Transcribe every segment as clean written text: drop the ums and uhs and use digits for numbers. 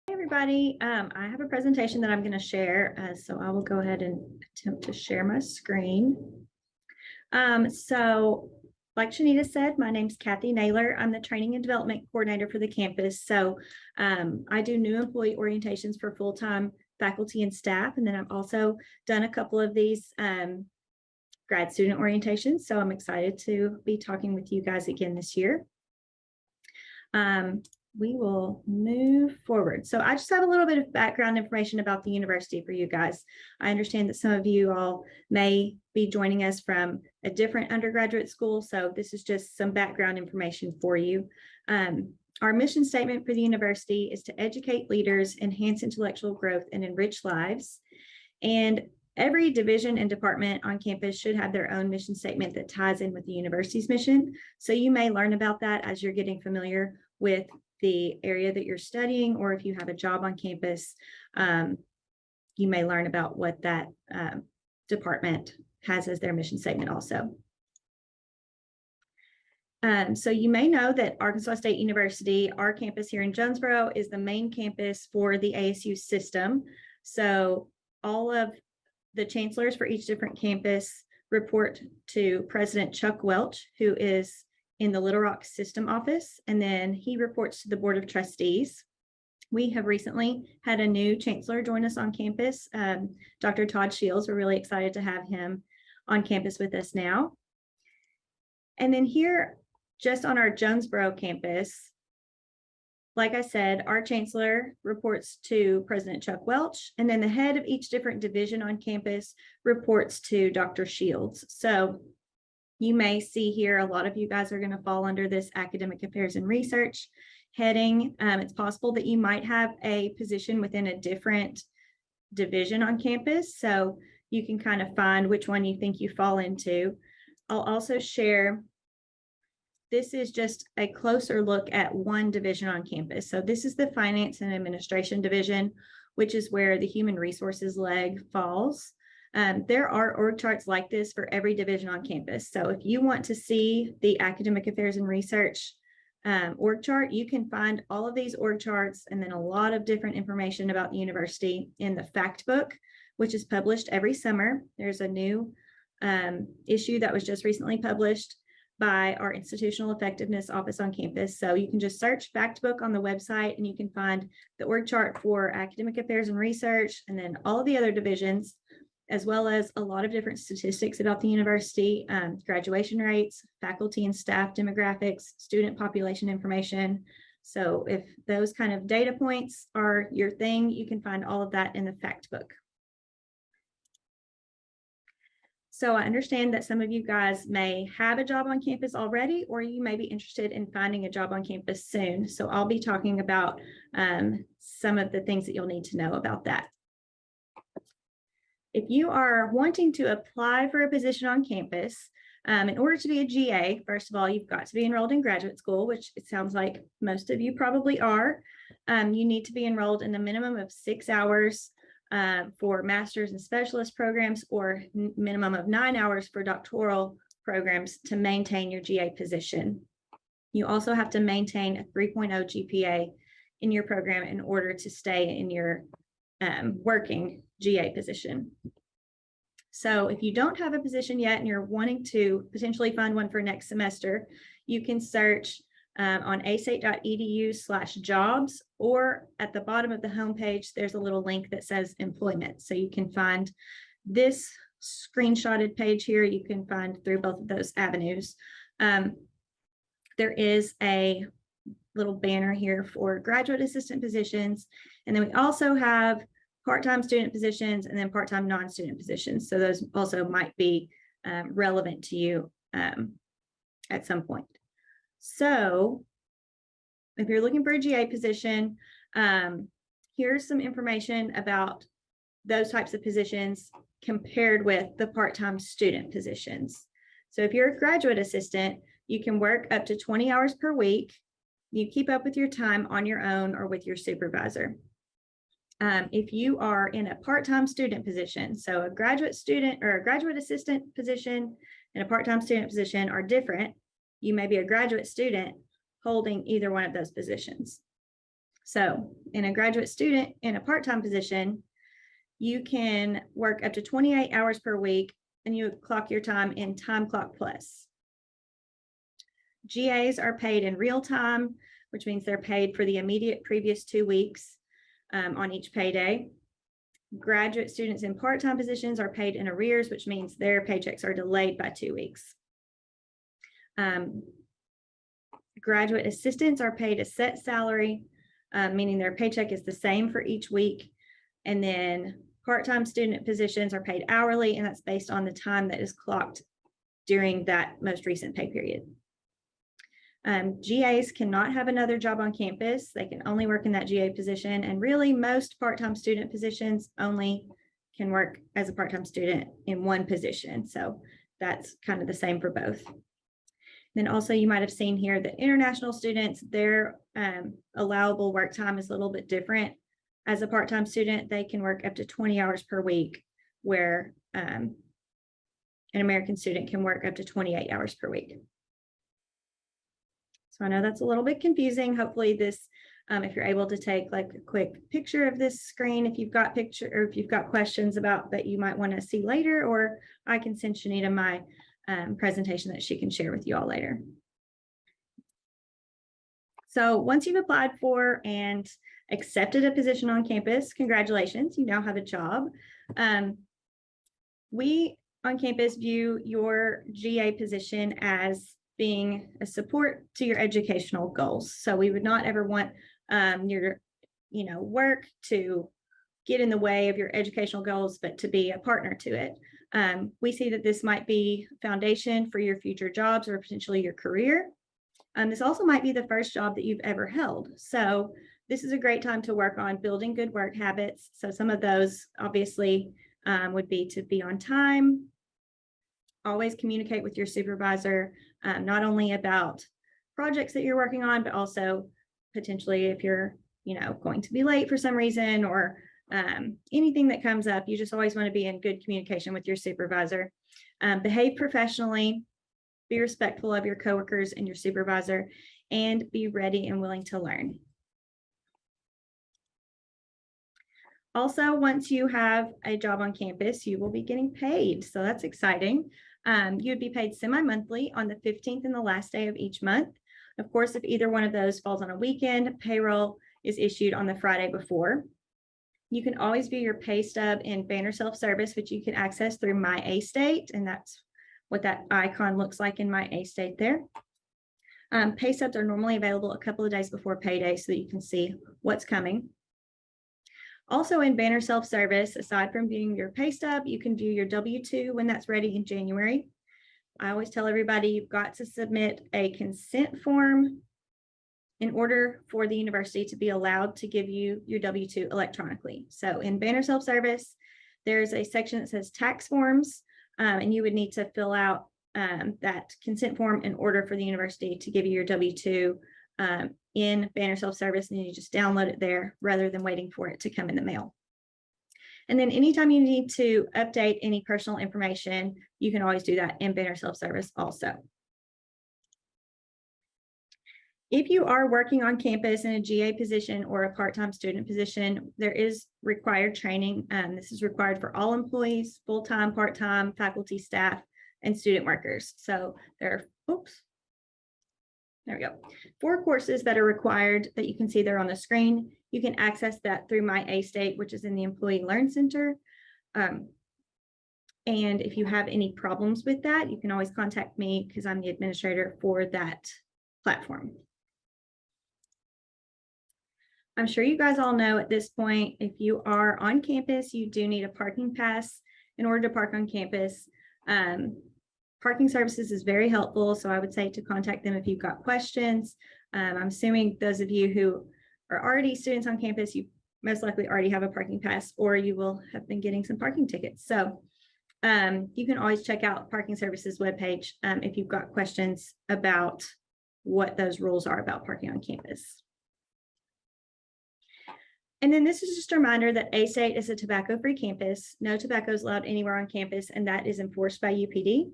Hey everybody, I have a presentation that I'm going to share, so I will go ahead and attempt to share my screen. Like Shanita said, my name's Kathy Naylor. I'm the Training and Development Coordinator for the campus. So I do new employee orientations for full-time faculty and staff, and then I've also done a couple of these grad student orientations. So I'm excited to be talking with you guys again this year. We will move forward. So I just have a little bit of background information about the university for you guys. I understand that some of you all may be joining us from a different undergraduate school, so this is just some background information for you. Our mission statement for the university is to educate leaders, enhance intellectual growth, and enrich lives. And every division and department on campus should have their own mission statement that ties in with the university's mission. So you may learn about that as you're getting familiar with the area that you're studying, or if you have a job on campus, you may learn about what that department has as their mission statement also. So you may know that Arkansas State University, our campus here in Jonesboro, is the main campus for the ASU system. So all of the chancellors for each different campus report to President Chuck Welch, who is in the Little Rock system office, and then he reports to the Board of Trustees. We have recently had a new chancellor join us on campus, Dr. Todd Shields. We're really excited to have him on campus with us now. And then here, just on our Jonesboro campus, like I said, our chancellor reports to President Chuck Welch, and then the head of each different division on campus reports to Dr. Shields. So you may see here, a lot of you guys are going to fall under this academic affairs and research heading. It's possible that you might have a position within a different division on campus, so you can kind of find which one you think you fall into. I'll also share, this is just a closer look at one division on campus. So this is the Finance and Administration division, which is where the Human Resources leg falls. There are org charts like this for every division on campus. So if you want to see the Academic Affairs and Research org chart, you can find all of these org charts and then a lot of different information about the university in the fact book, which is published every summer. There's a new issue that was just recently published by our Institutional Effectiveness Office on campus. So you can just search fact book on the website and you can find the org chart for Academic Affairs and Research, and then all of the other divisions, as well as a lot of different statistics about the university, graduation rates, faculty and staff demographics, student population information. So if those kind of data points are your thing, you can find all of that in the fact book. So I understand that some of you guys may have a job on campus already, or you may be interested in finding a job on campus soon. So I'll be talking about some of the things that you'll need to know about that. If you are wanting to apply for a position on campus, in order to be a GA, first of all, you've got to be enrolled in graduate school, which it sounds like most of you probably are. You need to be enrolled in a minimum of 6 hours for master's and specialist programs, or minimum of 9 hours for doctoral programs to maintain your GA position. You also have to maintain a 3.0 GPA in your program in order to stay in your working GA position. So if you don't have a position yet and you're wanting to potentially find one for next semester, you can search on asate.edu/jobs, or at the bottom of the homepage, there's a little link that says employment. So you can find this screenshotted page here. You can find through both of those avenues. There is a little banner here for graduate assistant positions. And then we also have part-time student positions and then part-time non-student positions. So those also might be relevant to you at some point. So if you're looking for a GA position, here's some information about those types of positions compared with the part-time student positions. So if you're a graduate assistant, you can work up to 20 hours per week. You keep up with your time on your own or with your supervisor. If you are in a part-time student position, so a graduate student or a graduate assistant position and a part-time student position are different. You may be a graduate student holding either one of those positions. So in a graduate student in a part-time position, you can work up to 28 hours per week and you clock your time in Time Clock Plus. GAs are paid in real time, which means they're paid for the immediate previous 2 weeks on each payday. Graduate students in part-time positions are paid in arrears, which means their paychecks are delayed by 2 weeks. Graduate assistants are paid a set salary, meaning their paycheck is the same for each week. And then part-time student positions are paid hourly, and that's based on the time that is clocked during that most recent pay period. GAs cannot have another job on campus. They can only work in that GA position. And really most part-time student positions only can work as a part-time student in one position. So that's kind of the same for both. Then also you might have seen here that international students, their allowable work time is a little bit different. As a part-time student, they can work up to 20 hours per week, where an American student can work up to 28 hours per week. So I know that's a little bit confusing. Hopefully this, if you're able to take like a quick picture of this screen, if you've got if you've got questions about that you might want to see later, or I can send Shanita my presentation that she can share with you all later. So once you've applied for and accepted a position on campus, congratulations, you now have a job. We on campus view your GA position as being a support to your educational goals. So we would not ever want your work to get in the way of your educational goals, but to be a partner to it. We see that this might be foundation for your future jobs or potentially your career. This also might be the first job that you've ever held. So this is a great time to work on building good work habits. So some of those obviously would be to be on time, always communicate with your supervisor, not only about projects that you're working on, but also potentially if you're going to be late for some reason, or anything that comes up, you just always want to be in good communication with your supervisor. Behave professionally, be respectful of your coworkers and your supervisor, and be ready and willing to learn. Also, once you have a job on campus, you will be getting paid. So that's exciting. You would be paid semi-monthly on the 15th and the last day of each month. Of course, if either one of those falls on a weekend, payroll is issued on the Friday before. You can always view your pay stub in Banner Self-Service, which you can access through My A-State, and that's what that icon looks like in My A-State there. Pay stubs are normally available a couple of days before payday so that you can see what's coming. Also in Banner Self-Service, aside from viewing your pay stub, you can view your W-2 when that's ready in January. I always tell everybody you've got to submit a consent form in order for the university to be allowed to give you your W-2 electronically. So in Banner Self-Service, there's a section that says tax forms, and you would need to fill out that consent form in order for the university to give you your W-2 in Banner Self-Service, and you just download it there rather than waiting for it to come in the mail. And then anytime you need to update any personal information, you can always do that in Banner Self-Service also. If you are working on campus in a GA position or a part-time student position, there is required training. This is required for all employees, full-time, part-time, faculty, staff, and student workers. So there are, there we go. 4 courses that are required that you can see there on the screen. You can access that through My A-State, which is in the Employee Learn Center. And if you have any problems with that, you can always contact me because I'm the administrator for that platform. I'm sure you guys all know at this point, if you are on campus, you do need a parking pass in order to park on campus. Parking services is very helpful, so I would say to contact them if you've got questions. I'm assuming those of you who are already students on campus, you most likely already have a parking pass, or you will have been getting some parking tickets. So you can always check out parking services webpage if you've got questions about what those rules are about parking on campus. And then this is just a reminder that A-State is a tobacco-free campus. No tobacco is allowed anywhere on campus, and that is enforced by UPD.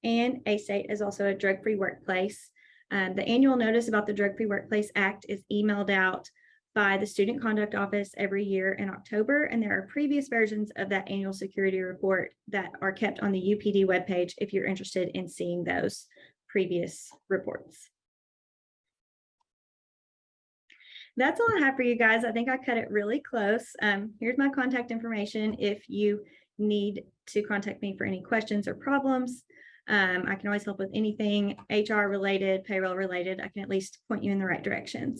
And A-State is also a drug-free workplace. The annual notice about the Drug Free Workplace Act is emailed out by the Student Conduct Office every year in October, and there are previous versions of that annual security report that are kept on the UPD webpage if you're interested in seeing those previous reports. That's all I have for you guys. I think I cut it really close. Here's my contact information if you need to contact me for any questions or problems. I can always help with anything HR related, payroll related. I can at least point you in the right direction.